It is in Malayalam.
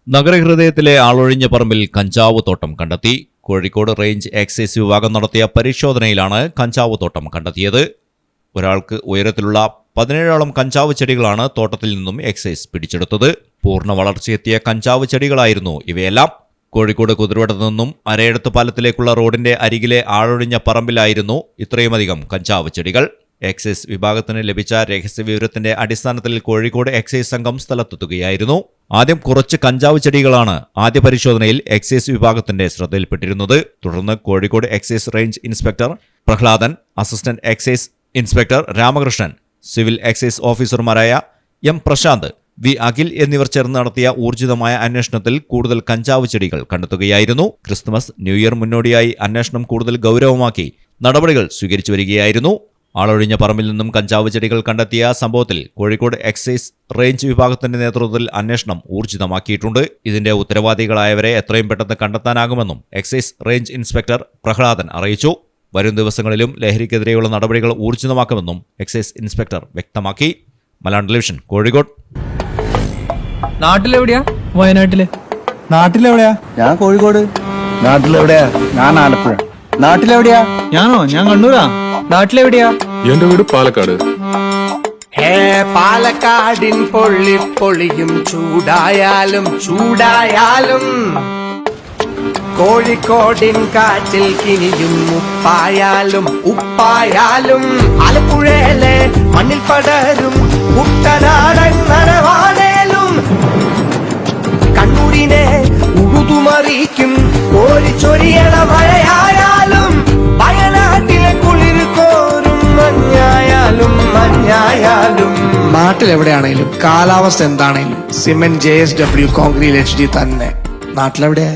നഗരഹൃദയത്തിലെ ആളൊഴിഞ്ഞ പറമ്പിൽ കഞ്ചാവ് തോട്ടം കണ്ടെത്തി. കോഴിക്കോട് റേഞ്ച് എക്സൈസ് വിഭാഗം നടത്തിയ പരിശോധനയിലാണ് കഞ്ചാവ് തോട്ടം കണ്ടെത്തിയത്. ഒരാൾക്ക് ഉയരത്തിലുള്ള 17ഓളം കഞ്ചാവ് ചെടികളാണ് തോട്ടത്തിൽ നിന്നും എക്സൈസ് പിടിച്ചെടുത്തത്. പൂർണ്ണ വളർച്ചയെത്തിയ കഞ്ചാവ് ചെടികളായിരുന്നു ഇവയെല്ലാം. കോഴിക്കോട് കുതിരവട്ടത്തു നിന്നും അരയടത്ത് പാലത്തിലേക്കുള്ള റോഡിന്റെ അരികിലെ ആളൊഴിഞ്ഞ പറമ്പിലായിരുന്നു ഇത്രയുമധികം കഞ്ചാവ് ചെടികൾ. എക്സൈസ് വിഭാഗത്തിന് ലഭിച്ച രഹസ്യവിവരത്തിന്റെ അടിസ്ഥാനത്തിൽ കോഴിക്കോട് എക്സൈസ് സംഘം സ്ഥലത്തെത്തുകയായിരുന്നു. ആദ്യം കുറച്ച് കഞ്ചാവ് ചെടികളാണ് ആദ്യ പരിശോധനയിൽ എക്സൈസ് വിഭാഗത്തിന്റെ ശ്രദ്ധയിൽപ്പെട്ടിരുന്നത്. തുടർന്ന് Kozhikode excise range inspector Prahladan, assistant excise inspector Ramakrishnan, civil excise ഓഫീസർമാരായ എം പ്രശാന്ത്, വി അഖിൽ എന്നിവർ ചേർന്ന് നടത്തിയ ഊർജിതമായ അന്വേഷണത്തിൽ കൂടുതൽ കഞ്ചാവ് ചെടികൾ കണ്ടെത്തുകയായിരുന്നു. ക്രിസ്തുമസ്, ന്യൂ ഇയർ മുന്നോടിയായി അന്വേഷണം കൂടുതൽ ഗൗരവമാക്കി നടപടികൾ സ്വീകരിച്ചു വരികയായിരുന്നു. ആളൊഴിഞ്ഞ പറമ്പിൽ നിന്നും കഞ്ചാവ് ചെടികൾ കണ്ടെത്തിയ സംഭവത്തിൽ കോഴിക്കോട് എക്സൈസ് റേഞ്ച് വിഭാഗത്തിന്റെ നേതൃത്വത്തിൽ അന്വേഷണം ഊർജിതമാക്കിയിട്ടുണ്ട്. ഇതിന്റെ ഉത്തരവാദികളായവരെ എത്രയും പെട്ടെന്ന് കണ്ടെത്താനാകുമെന്നും എക്സൈസ് റേഞ്ച് ഇൻസ്പെക്ടർ പ്രഹ്ലാദൻ അറിയിച്ചു. വരും ദിവസങ്ങളിലും ലഹരിക്കെതിരെയുള്ള നടപടികൾ ഊർജിതമാക്കുമെന്നും എക്സൈസ് ഇൻസ്പെക്ടർ വ്യക്തമാക്കി. മലയാളം ടെലിവിഷൻ, കോഴിക്കോട്. നാട്ടിലെവിടെയാ? വയനാട്ടില്. നാട്ടിലെവിടെയാ? ഞാൻ കോഴിക്കോട്. നാട്ടിലെവിടെയാ? ഞാൻ ആലപ്പുഴ. നാട്ടിലെവിടെയാ? ഞാൻ കണ്ണൂരാ. നാട്ടിലെവിടെയാ? എന്റെ വീട് പാലക്കാട്. പാലക്കാടിൻ പൊള്ളിപ്പൊളിയും ചൂടായാലും കോഴിക്കോടിൻ കാറ്റിൽ കിനിയും ഉപ്പായാലും ആലപ്പുഴയിലെ മണ്ണിൽ പടരും കുട്ടനാടൻ നനവാണേലും കണ്ണൂരിനെ ഉഴുതുമറിക്കും കോരിച്ചൊരിയണ മഴയായാലും വയനാട്ടിലെ കുളിർ കോരും മഞ്ഞായാലും നാട്ടിലെവിടെയാണേലും കാലാവസ്ഥ എന്താണേലും സിമെന്റ് JSW കോൺക്രീറ്റ് HD തന്നെ. നാട്ടിലെവിടെയാ?